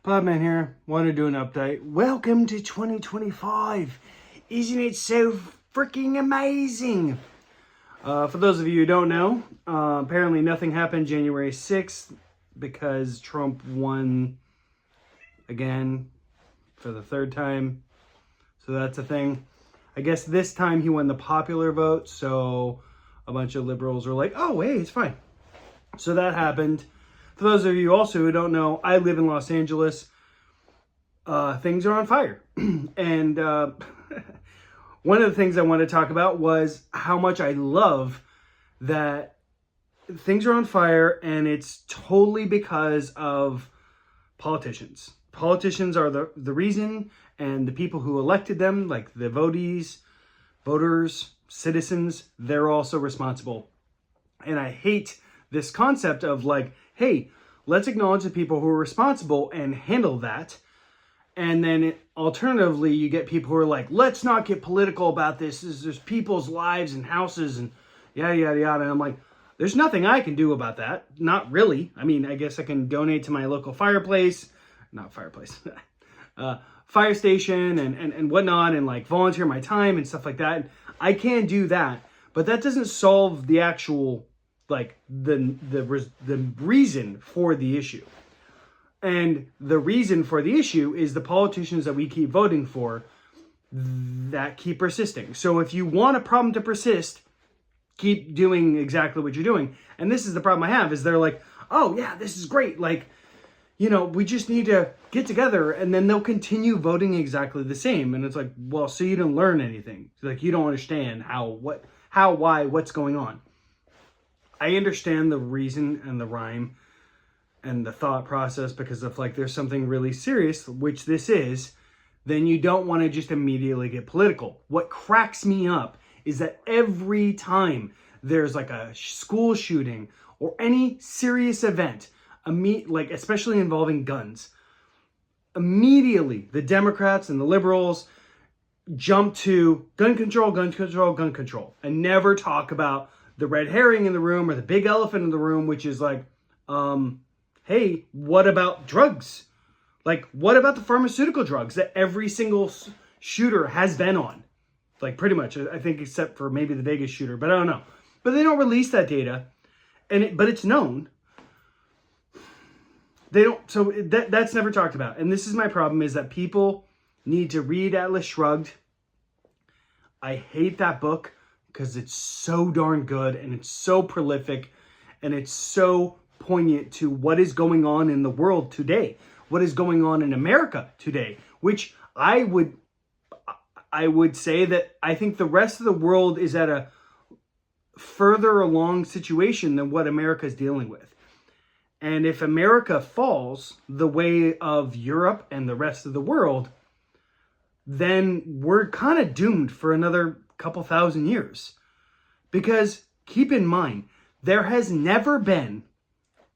Podman here. Want to do an update. Welcome to 2025. Isn't it so freaking amazing? For those of you who don't know, apparently nothing happened January 6th because Trump won again for the third time. So that's a thing. I guess this time he won the popular vote, so a bunch of liberals were like, oh, hey, it's fine. So that happened. For those of you also who don't know, I live in Los Angeles. Things are on fire. And one of the things I wanted to talk about was how much I love that things are on fire, and it's totally because of politicians. Politicians are the reason, and the people who elected them, like the voters, citizens, they're also responsible. And I hate this concept of like, hey, let's acknowledge the people who are responsible and handle that. And then alternatively, you get people who are like, let's not get political about this. There's people's lives and houses and yada, yada, yada. And I'm like, there's nothing I can do about that. Not really. I mean, I guess I can donate to my local fire station and whatnot, and like volunteer my time and stuff like that. I can do that, but that doesn't solve the actual, like the reason for the issue. And the reason for the issue is the politicians that we keep voting for that keep persisting. So if you want a problem to persist, keep doing exactly what you're doing. And this is the problem I have, is they're like, oh yeah, this is great. Like, you know, we just need to get together, and then they'll continue voting exactly the same. And it's like, well, so you didn't learn anything. Like, you don't understand why, what's going on. I understand the reason and the rhyme and the thought process, because if like there's something really serious, which this is, then you don't want to just immediately get political. What cracks me up is that every time there's like a school shooting or any serious event, like especially involving guns, immediately the Democrats and the liberals jump to gun control, gun control, gun control, and never talk about the red herring in the room or the big elephant in the room, which is like, hey, what about drugs? Like, what about the pharmaceutical drugs that every single shooter has been on? Like, pretty much, I think, except for maybe the Vegas shooter, but I don't know. But they don't release that data, but it's known. They don't, so that's never talked about. And this is my problem, is that people need to read Atlas Shrugged. I hate that book because it's so darn good, and it's so prolific, and it's so poignant to what is going on in the world today, what is going on in America today, which I would say that I think the rest of the world is at a further along situation than what America is dealing with. And if America falls the way of Europe and the rest of the world, then we're kind of doomed for another couple thousand years. Because keep in mind, there has never been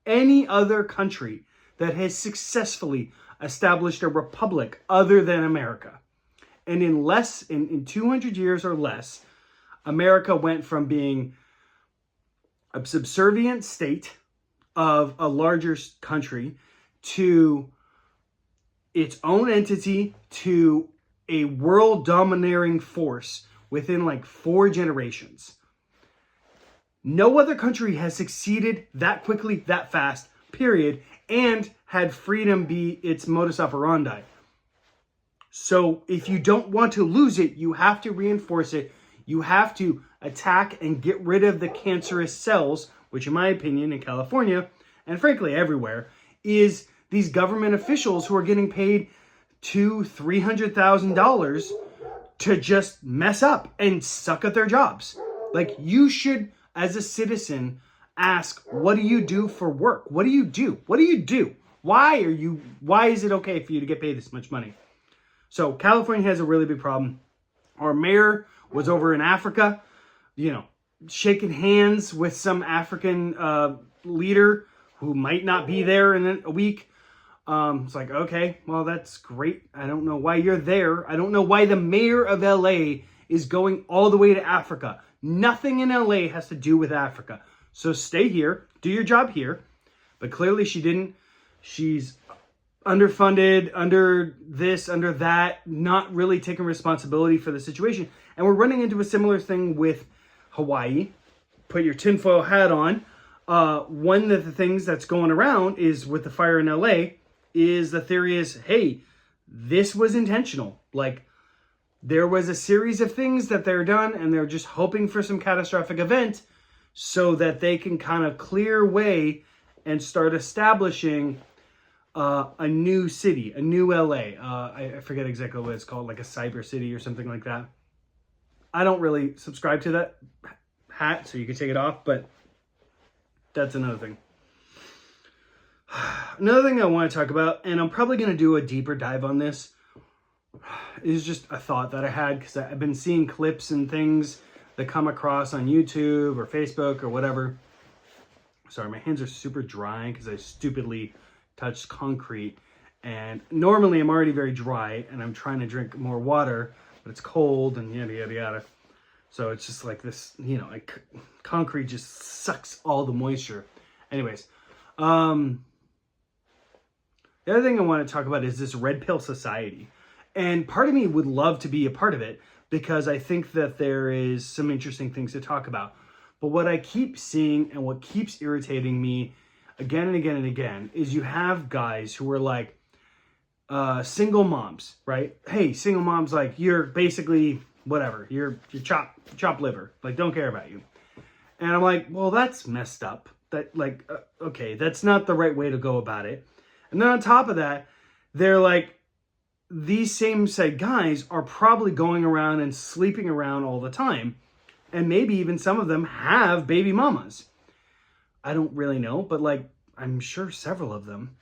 any other country that has successfully established a republic other than America. And in 200 years or less, America went from being a subservient state of a larger country to its own entity to a world domineering force within like 4 generations. No other country has succeeded that quickly, that fast, period, and had freedom be its modus operandi. So if you don't want to lose it, you have to reinforce it. You have to attack and get rid of the cancerous cells, which in my opinion in California, and frankly everywhere, is these government officials who are getting paid $200,000-$300,000 to just mess up and suck at their jobs. Like, you should, as a citizen, ask, what do you do for work? What do you do? What do you do? Why is it okay for you to get paid this much money? So California has a really big problem. Our mayor was over in Africa, shaking hands with some African leader who might not be there in a week. It's like, okay, well, that's great. I don't know why you're there. I don't know why the mayor of LA is going all the way to Africa. Nothing in LA has to do with Africa. So stay here, do your job here. But clearly she didn't. She's underfunded, under this, under that, not really taking responsibility for the situation. And we're running into a similar thing with Hawaii. Put your tinfoil hat on. One of the things that's going around is with the fire in LA is the theory is, hey, this was intentional. Like, there was a series of things that they're done and they're just hoping for some catastrophic event so that they can kind of clear way and start establishing a new city, a new LA. I forget exactly what it's called, like a cyber city or something like that. I don't really subscribe to that hat, so you can take it off, but that's another thing. Another thing I want to talk about, and I'm probably going to do a deeper dive on this, is just a thought that I had because I've been seeing clips and things that come across on YouTube or Facebook or whatever. Sorry, my hands are super dry because I stupidly touched concrete. And normally I'm already very dry and I'm trying to drink more water, but it's cold and yada, yada, yada. So it's just like this, you know, like concrete just sucks all the moisture. Anyways, the other thing I want to talk about is this red pill society. And part of me would love to be a part of it because I think that there is some interesting things to talk about. But what I keep seeing and what keeps irritating me again and again and again is you have guys who are like single moms, right? Hey, single moms, like you're basically whatever. You're chopped liver. Like, don't care about you. And I'm like, well, that's messed up. That like, okay, that's not the right way to go about it. And then on top of that, they're like, these same said guys are probably going around and sleeping around all the time. And maybe even some of them have baby mamas. I don't really know, but like, I'm sure several of them.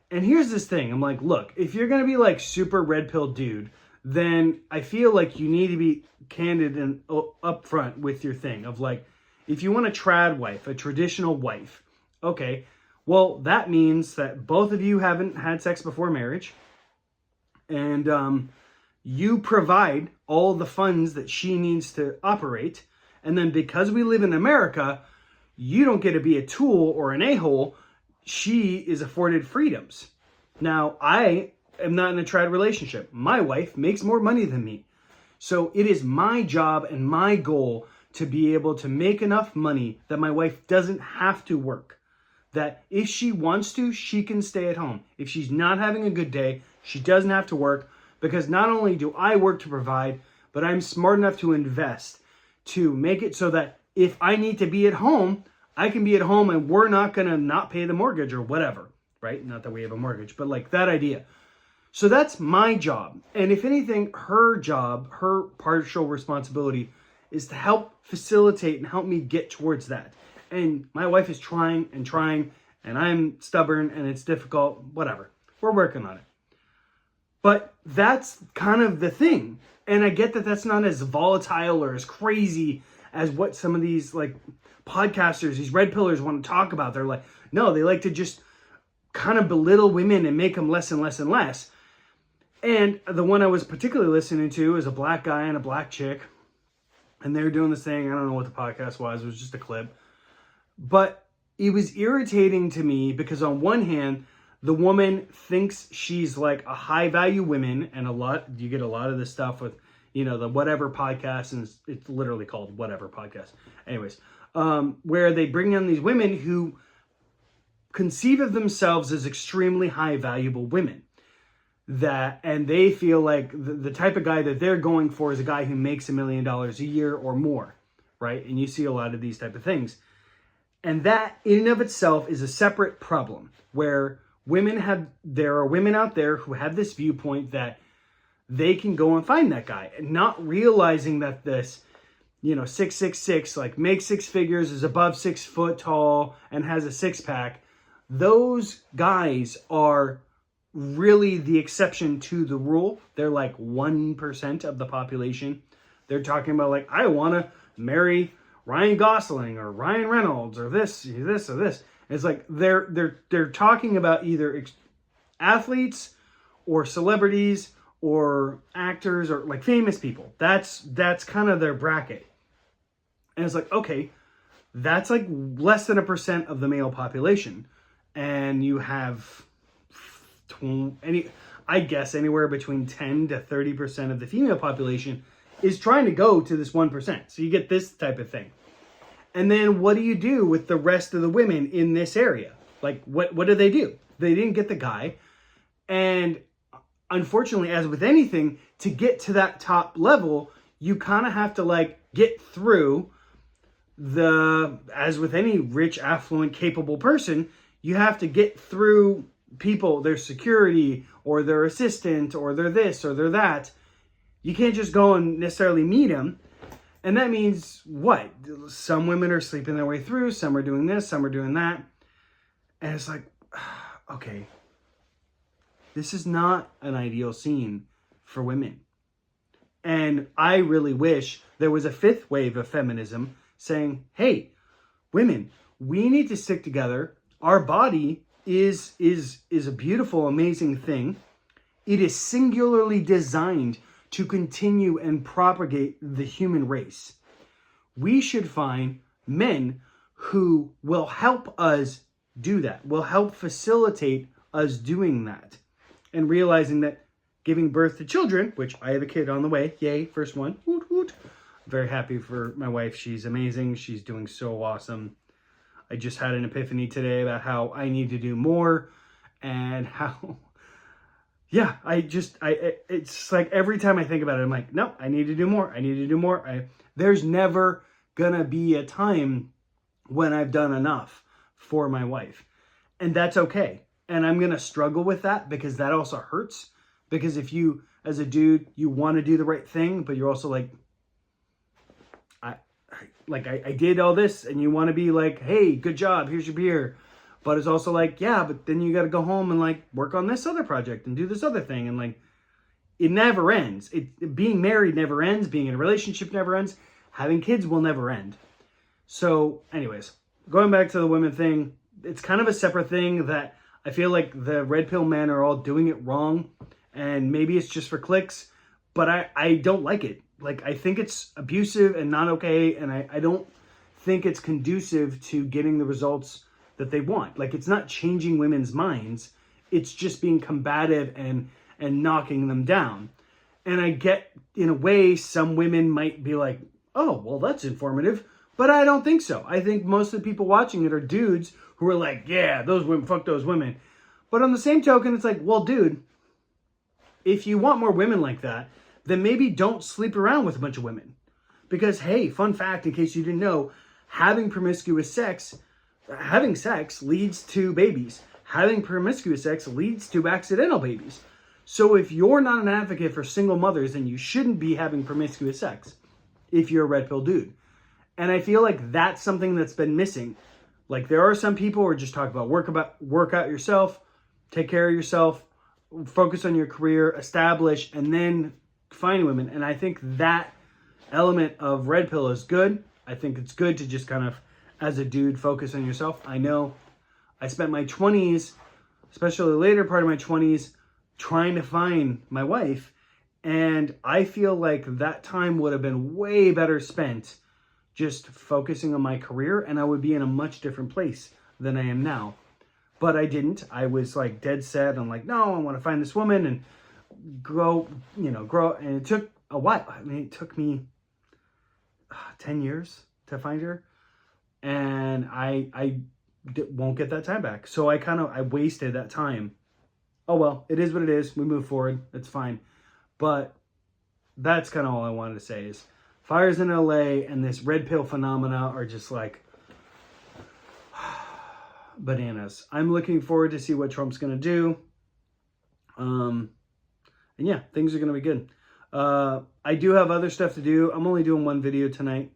And here's this thing. I'm like, look, if you're going to be like super red pill dude, then I feel like you need to be candid and upfront with your thing of like, if you want a trad wife, a traditional wife, okay, well, that means that both of you haven't had sex before marriage. And you provide all the funds that she needs to operate. And then because we live in America, you don't get to be a tool or an a-hole. She is afforded freedoms. Now, I am not in a trad relationship. My wife makes more money than me. So it is my job and my goal to be able to make enough money that my wife doesn't have to work. That if she wants to, she can stay at home. If she's not having a good day, she doesn't have to work, because not only do I work to provide, but I'm smart enough to invest to make it so that if I need to be at home, I can be at home and we're not going to not pay the mortgage or whatever, right? Not that we have a mortgage, but like that idea. So that's my job. And if anything, her job, her partial responsibility is to help facilitate and help me get towards that. And my wife is trying, and I'm stubborn and it's difficult, whatever. We're working on it. But that's kind of the thing. And I get that that's not as volatile or as crazy as what some of these like podcasters, these red pillars want to talk about. They're like, no, they like to just kind of belittle women and make them less and less and less. And the one I was particularly listening to is a black guy and a black chick. And they're doing this thing. I don't know what the podcast was. It was just a clip. But it was irritating to me because on one hand, the woman thinks she's like a high value woman, and you get a lot of this stuff with, you know, the whatever podcast, and it's literally called whatever podcast. Anyways, where they bring on these women who conceive of themselves as extremely high valuable women, and they feel like the type of guy that they're going for is a guy who makes $1 million a year or more, right? And you see a lot of these type of things. And that in and of itself is a separate problem where there are women out there who have this viewpoint that they can go and find that guy, and not realizing that this, you know, 666, like makes six figures, is above 6 foot tall and has a six pack. Those guys are really the exception to the rule. They're like 1% of the population. They're talking about like, I want to marry Ryan Gosling or Ryan Reynolds or this or this. It's like they're talking about either athletes or celebrities or actors or like famous people. That's kind of their bracket. And it's like, okay, that's like less than 1% of the male population. And you have I guess anywhere between 10 to 30% of the female population is trying to go to this 1%. So you get this type of thing. And then what do you do with the rest of the women in this area? Like, what do? They didn't get the guy. And unfortunately, as with anything, to get to that top level, you kind of have to like get through as with any rich, affluent, capable person, you have to get through people, their security or their assistant or their this or their that. You can't just go and necessarily meet them. And that means what? Some women are sleeping their way through, some are doing this, some are doing that. And it's like, okay, this is not an ideal scene for women. And I really wish there was a fifth wave of feminism saying, hey, women, we need to stick together. Our body is a beautiful, amazing thing. It is singularly designed to continue and propagate the human race. We should find men who will help us do that, will help facilitate us doing that, and realizing that giving birth to children, which I have a kid on the way, yay, first one, woot woot. I'm very happy for my wife. She's amazing. She's doing so awesome. I just had an epiphany today about how I need to do more and how, yeah, it's like every time I think about it, I'm like, no, I need to do more. I need to do more. There's never gonna be a time when I've done enough for my wife. And that's okay. And I'm gonna struggle with that because that also hurts. Because if you, as a dude, you want to do the right thing, but you're also like, I did all this, and you want to be like, hey, good job, here's your beer. But it's also like, yeah, but then you got to go home and like work on this other project and do this other thing. And like, it never ends. Being married never ends. Being in a relationship never ends. Having kids will never end. So anyways, going back to the women thing, it's kind of a separate thing that I feel like the red pill men are all doing it wrong. And maybe it's just for clicks, but I don't like it. Like, I think it's abusive and not okay. And I don't think it's conducive to getting the results that they want. Like, it's not changing women's minds. It's just being combative and knocking them down. And I get, in a way, some women might be like, oh, well, that's informative. But I don't think so. I think most of the people watching it are dudes who are like, yeah, those women, fuck those women. But on the same token, it's like, well, dude, if you want more women like that, then maybe don't sleep around with a bunch of women. Because, hey, fun fact, in case you didn't know, having sex leads to babies. Having promiscuous sex leads to accidental babies. So if you're not an advocate for single mothers, then you shouldn't be having promiscuous sex if you're a red pill dude. And I feel like that's something that's been missing. Like, there are some people who are just talking about work out yourself, take care of yourself, focus on your career, establish, and then find women. And I think that element of red pill is good. I think it's good to just kind of, as a dude, focus on yourself. I know I spent my 20s, especially the later part of my 20s, trying to find my wife. And I feel like that time would have been way better spent just focusing on my career, and I would be in a much different place than I am now. But I didn't. I was like dead set. I'm like, no, I want to find this woman and grow. And it took a while. I mean, it took me 10 years to find her. And I won't get that time back. So I wasted that time. Oh, well, it is what it is. We move forward. It's fine. But that's kind of all I wanted to say is fires in LA and this red pill phenomena are just like bananas. I'm looking forward to see what Trump's going to do. And yeah, things are going to be good. I do have other stuff to do. I'm only doing one video today.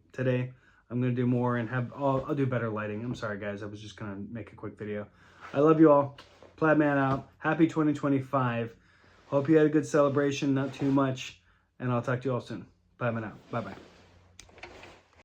I'm going to do more and I'll do better lighting. I'm sorry, guys. I was just going to make a quick video. I love you all. Plaid Man out. Happy 2025. Hope you had a good celebration, not too much. And I'll talk to you all soon. Plaid Man out. Bye-bye.